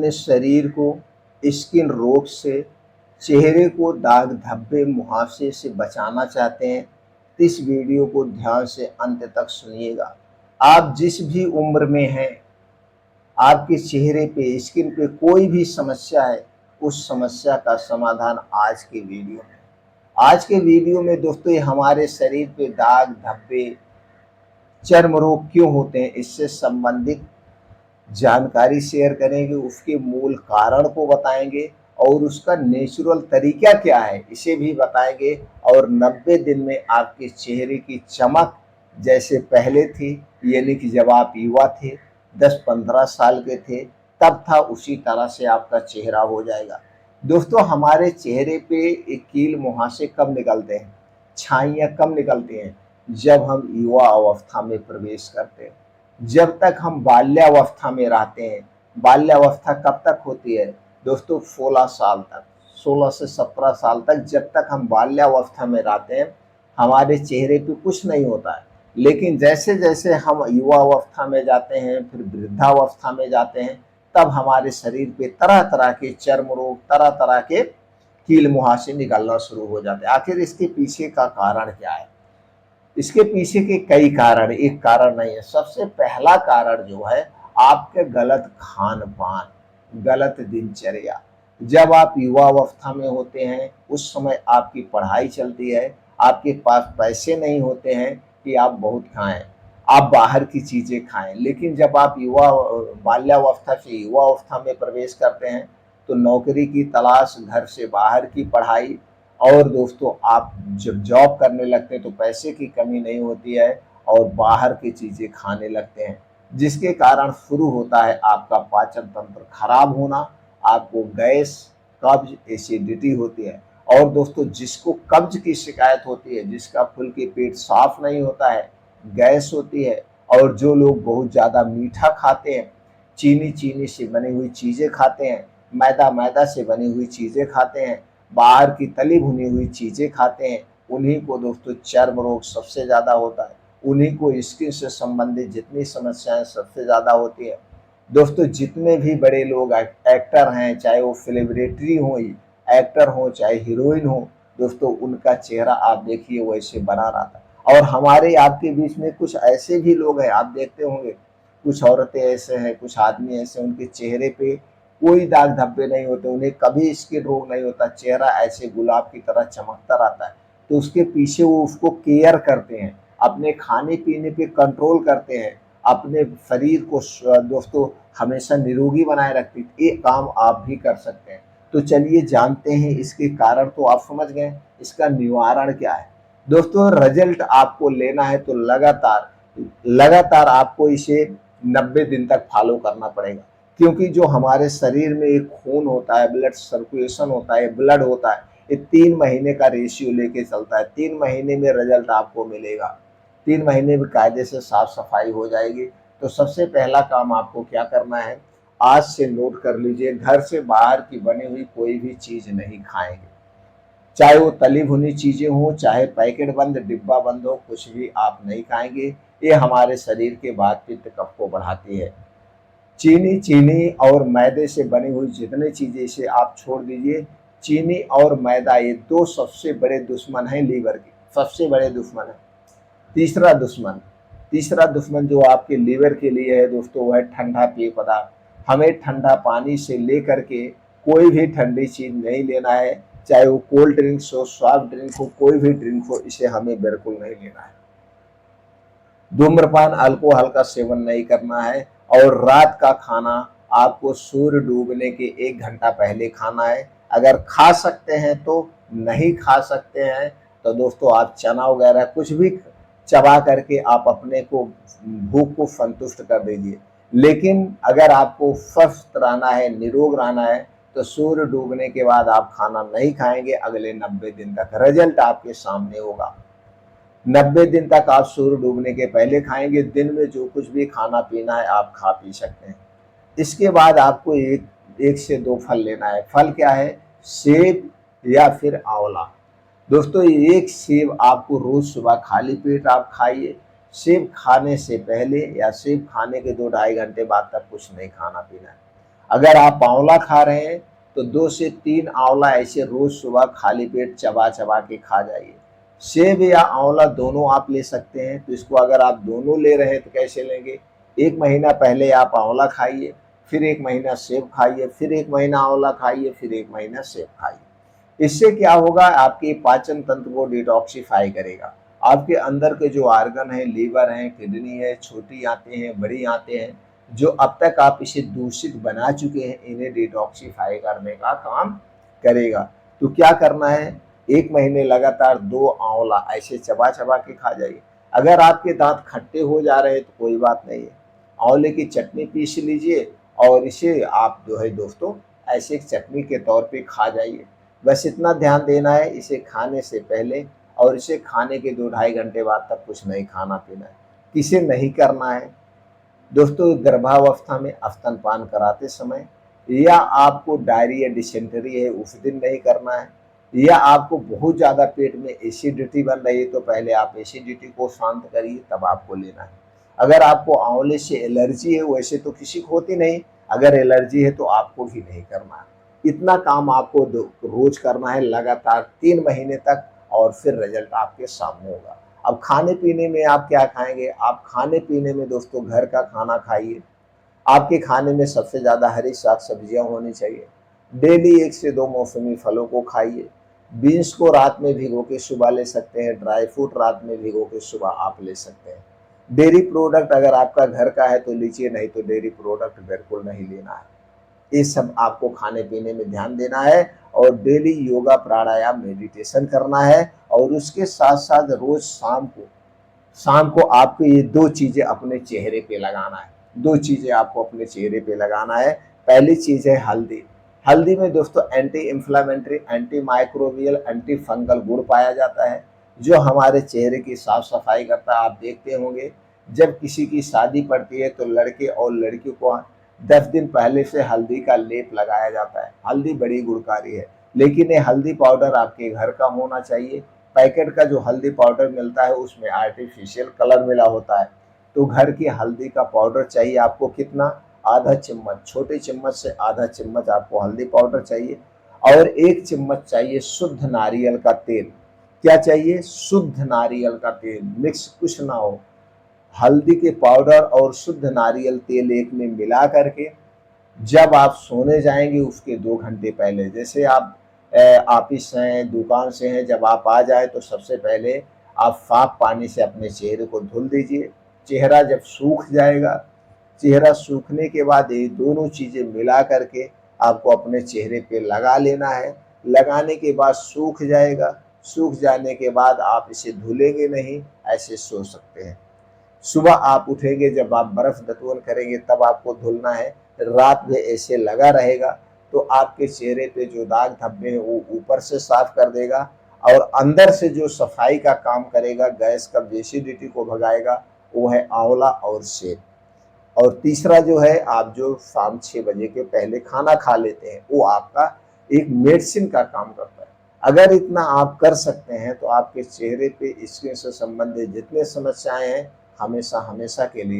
अपने शरीर को स्किन रोग से, चेहरे को दाग धब्बे मुहासे से बचाना चाहते हैं तो इस वीडियो को ध्यान से अंत तक सुनिएगा। आप जिस भी उम्र में हैं, आपके चेहरे पे स्किन पे कोई भी समस्या है, उस समस्या का समाधान आज के वीडियो में। आज के वीडियो में दोस्तों ये हमारे शरीर पे दाग धब्बे, चर्म रोग क्यों होते हैं, इससे संबंधित जानकारी शेयर करेंगे, उसके मूल कारण को बताएंगे और उसका नेचुरल तरीका क्या है इसे भी बताएंगे। और 90 दिन में आपके चेहरे की चमक जैसे पहले थी, यानी कि जब आप युवा थे, 10-15 साल के थे तब था, उसी तरह से आपका चेहरा हो जाएगा। दोस्तों हमारे चेहरे पे एक कील मुहासे कब निकलते हैं, छाइयाँ कब निकलती हैं, जब हम युवा अवस्था में प्रवेश करते हैं। जब तक हम बाल्यावस्था में रहते हैं, बाल्यावस्था कब तक होती है दोस्तों, 16 साल तक, 16 से 17 साल तक। जब तक हम बाल्यावस्था में रहते हैं हमारे चेहरे पे कुछ नहीं होता है, लेकिन जैसे जैसे हम युवा अवस्था में जाते हैं, फिर वृद्धावस्था में जाते हैं, तब हमारे शरीर पे तरह तरह के चर्म रोग, तरह तरह के कील मुहासे निकलना शुरू हो जाते हैं। आखिर इसके पीछे का कारण क्या है? इसके पीछे के कई कारण, एक कारण नहीं है। सबसे पहला कारण जो है आपके गलत खान पान, गलत दिनचर्या। जब आप युवा अवस्था में होते हैं उस समय आपकी पढ़ाई चलती है, आपके पास पैसे नहीं होते हैं कि आप बहुत खाएं, आप बाहर की चीजें खाएं। लेकिन जब आप युवा बाल्यावस्था से युवा अवस्था में प्रवेश करते हैं तो नौकरी की तलाश, घर से बाहर की पढ़ाई, और दोस्तों आप जब जॉब करने लगते हैं तो पैसे की कमी नहीं होती है और बाहर की चीज़ें खाने लगते हैं, जिसके कारण शुरू होता है आपका पाचन तंत्र खराब होना, आपको गैस, कब्ज, एसिडिटी होती है। और दोस्तों जिसको कब्ज की शिकायत होती है, जिसका खुल के पेट साफ नहीं होता है, गैस होती है, और जो लोग बहुत ज़्यादा मीठा खाते हैं, चीनी से बनी हुई चीज़ें खाते हैं, मैदा से बनी हुई चीज़ें खाते हैं, बाहर की तली भुनी हुई चीज़ें खाते हैं, उन्हीं को दोस्तों चर्म रोग सबसे ज़्यादा होता है। उन्हीं को स्किन से संबंधित जितनी समस्याएं सबसे ज़्यादा होती है। दोस्तों जितने भी बड़े लोग एक्टर हैं, चाहे वो सेलिब्रिटी हो, एक्टर हो चाहे हीरोइन हो, दोस्तों उनका चेहरा आप देखिए वैसे बना रहता है। और हमारे आपके बीच में कुछ ऐसे भी लोग हैं, आप देखते होंगे कुछ औरतें ऐसे हैं, कुछ आदमी ऐसे, उनके चेहरे पे कोई दाग धब्बे नहीं होते, उन्हें कभी स्किन रोग नहीं होता, चेहरा ऐसे गुलाब की तरह चमकता रहता है। तो उसके पीछे वो उसको केयर करते हैं, अपने खाने पीने पे कंट्रोल करते हैं, अपने शरीर को दोस्तों हमेशा निरोगी बनाए रखते हैं। ये काम आप भी कर सकते हैं। तो चलिए जानते हैं इसके कारण, तो आप समझ गए इसका निवारण क्या है। दोस्तों रिजल्ट आपको लेना है तो लगातार लगातार आपको इसे 90 दिन तक फॉलो करना पड़ेगा, क्योंकि जो हमारे शरीर में एक खून होता है, ब्लड सर्कुलेशन होता है, ब्लड होता है, ये 3 महीने का रेशियो लेके चलता है। 3 महीने में रिजल्ट आपको मिलेगा, 3 महीने में कायदे से साफ सफाई हो जाएगी। तो सबसे पहला काम आपको क्या करना है, आज से नोट कर लीजिए, घर से बाहर की बनी हुई कोई भी चीज नहीं खाएंगे, चाहे वो तली भुनी चीजें हों, चाहे पैकेट बंद डिब्बा बंद हो, कुछ भी आप नहीं खाएंगे। ये हमारे शरीर के वात पित्त कफ को बढ़ाती है। चीनी और मैदे से बनी हुई जितनी चीजें, इसे आप छोड़ दीजिए। चीनी और मैदा ये दो सबसे बड़े दुश्मन हैं लीवर के, सबसे बड़े दुश्मन है। तीसरा दुश्मन जो आपके लीवर के लिए है दोस्तों, वह है ठंडा पेय पदार्थ। हमें ठंडा पानी से लेकर के कोई भी ठंडी चीज नहीं लेना है, चाहे वो कोल्ड ड्रिंक्स हो, सॉफ्ट ड्रिंक हो, कोई भी ड्रिंक हो, इसे हमें बिल्कुल नहीं लेना है। धूम्रपान, अल्कोहल का सेवन नहीं करना है। और रात का खाना आपको सूर्य डूबने के 1 घंटा पहले खाना है। अगर खा सकते हैं तो, नहीं खा सकते हैं तो दोस्तों आप चना वगैरह कुछ भी चबा करके आप अपने को भूख को संतुष्ट कर दीजिए। लेकिन अगर आपको स्वस्थ रहना है, निरोग रहना है, तो सूर्य डूबने के बाद आप खाना नहीं खाएंगे। अगले 90 दिन तक रिजल्ट आपके सामने होगा। 90 दिन तक आप सूर्य डूबने के पहले खाएंगे, दिन में जो कुछ भी खाना पीना है आप खा पी सकते हैं। इसके बाद आपको एक से 2 फल लेना है। फल क्या है, सेब या फिर आंवला। दोस्तों एक सेब आपको रोज सुबह खाली पेट आप खाइए। सेब खाने से पहले या सेब खाने के 2-2.5 घंटे बाद तक कुछ नहीं खाना पीना है। अगर आप आंवला खा रहे हैं तो 2 से 3 आंवला ऐसे रोज सुबह खाली पेट चबा चबा के खा जाइए। सेब या आंवला दोनों आप ले सकते हैं, तो इसको अगर आप दोनों ले रहे हैं तो कैसे लेंगे? 1 महीना पहले आप आंवला खाइए, फिर 1 महीना सेब खाइए, फिर 1 महीना आंवला खाइए, फिर 1 महीना सेब खाइए। इससे क्या होगा? आपके पाचन तंत्र को डिटॉक्सिफाई करेगा। आपके अंदर के जो ऑर्गन है, लीवर है, किडनी है, छोटी आंतें हैं, बड़ी आंतें हैं, जो अब तक आप इसे दूषित बना चुके हैं, इन्हें डिटॉक्सिफाई करने का काम करेगा। तो क्या करना है? 1 महीने लगातार 2 आंवला ऐसे चबा चबा के खा जाइए। अगर आपके दांत खट्टे हो जा रहे हैं तो कोई बात नहीं है, आंवले की चटनी पीस लीजिए और इसे आप जो है दोस्तों ऐसे एक चटनी के तौर पे खा जाइए। बस इतना ध्यान देना है, इसे खाने से पहले और इसे खाने के 2 ढाई घंटे बाद तक कुछ नहीं खाना पीना है। किसे नहीं करना है? दोस्तों, गर्भावस्था में स्तनपान कराते समय, या आपको डायरिया डिसेंटरी है उस दिन नहीं करना है, या आपको बहुत ज़्यादा पेट में एसिडिटी बन रही है तो पहले आप एसिडिटी को शांत करिए तब आपको लेना है। अगर आपको आंवले से एलर्जी है, वैसे तो किसी को होती नहीं, अगर एलर्जी है तो आपको भी नहीं करना है। इतना काम आपको रोज करना है लगातार 3 महीने तक और फिर रिजल्ट आपके सामने होगा। अब खाने पीने में आप क्या खाएंगे? आप खाने पीने में दोस्तों घर का खाना खाइए। आपके खाने में सबसे ज़्यादा हरी साग सब्जियां होनी चाहिए। डेली 1 से 2 मौसमी फलों को खाइए। बीन्स को रात में भिगो के सुबह ले सकते हैं, ड्राई फ्रूट रात में भिगो के सुबह आप ले सकते हैं। डेयरी प्रोडक्ट अगर आपका घर का है तो लीजिए, नहीं तो डेयरी प्रोडक्ट बिल्कुल नहीं लेना है। ये सब आपको खाने पीने में ध्यान देना है और डेली योगा प्राणायाम मेडिटेशन करना है और उसके साथ साथ रोज शाम को आपको ये 2 चीजें अपने चेहरे पे लगाना है। 2 चीजें आपको अपने चेहरे पे लगाना है। पहली चीज है हल्दी। हल्दी में दोस्तों anti inflammatory, anti microbial, anti fungal गुण पाया जाता है जो हमारे चेहरे की साफ सफाई करता है। आप देखते होंगे जब किसी की शादी पड़ती है तो लड़के और लड़की को 10 दिन पहले से हल्दी का लेप लगाया जाता है। हल्दी बड़ी गुणकारी है, लेकिन ये हल्दी पाउडर आपके घर का होना चाहिए। पैकेट का जो हल्दी पाउडर मिलता है उसमें आर्टिफिशियल कलर मिला होता है। तो घर की हल्दी का पाउडर चाहिए आपको कितना? आधा चम्मच, छोटे चम्मच से आधा चम्मच आपको हल्दी पाउडर चाहिए। और 1 चम्मच चाहिए शुद्ध नारियल का तेल। क्या चाहिए? शुद्ध नारियल का तेल, मिक्स कुछ ना हो। हल्दी के पाउडर और शुद्ध नारियल तेल एक में मिला करके जब आप सोने जाएंगे उसके 2 घंटे पहले, जैसे आप ऑफिस से हैं, दुकान से हैं, जब आप आ जाए तो सबसे पहले आप साफ पानी से अपने चेहरे को धुल दीजिए। चेहरा जब सूख जाएगा, चेहरा सूखने के बाद ये दोनों चीज़ें मिला करके आपको अपने चेहरे पे लगा लेना है। लगाने के बाद सूख जाएगा, सूख जाने के बाद आप इसे धुलेंगे नहीं, ऐसे सो सकते हैं। सुबह आप उठेंगे, जब आप बर्फ दतवन करेंगे तब आपको धुलना है। रात में ऐसे लगा रहेगा तो आपके चेहरे पे जो दाग धब्बे हैं वो ऊपर से साफ कर देगा और अंदर से जो सफाई का काम करेगा, गैस का एसिडिटी को भगाएगा, वो है आंवला और सेब। और तीसरा जो है, आप जो शाम 6 बजे के पहले खाना खा लेते हैं वो आपका एक मेडिसिन का काम करता है। अगर इतना आप कर सकते हैं तो आपके चेहरे पे स्किन से संबंधित जितने समस्याएं हैं हमेशा हमेशा के लिए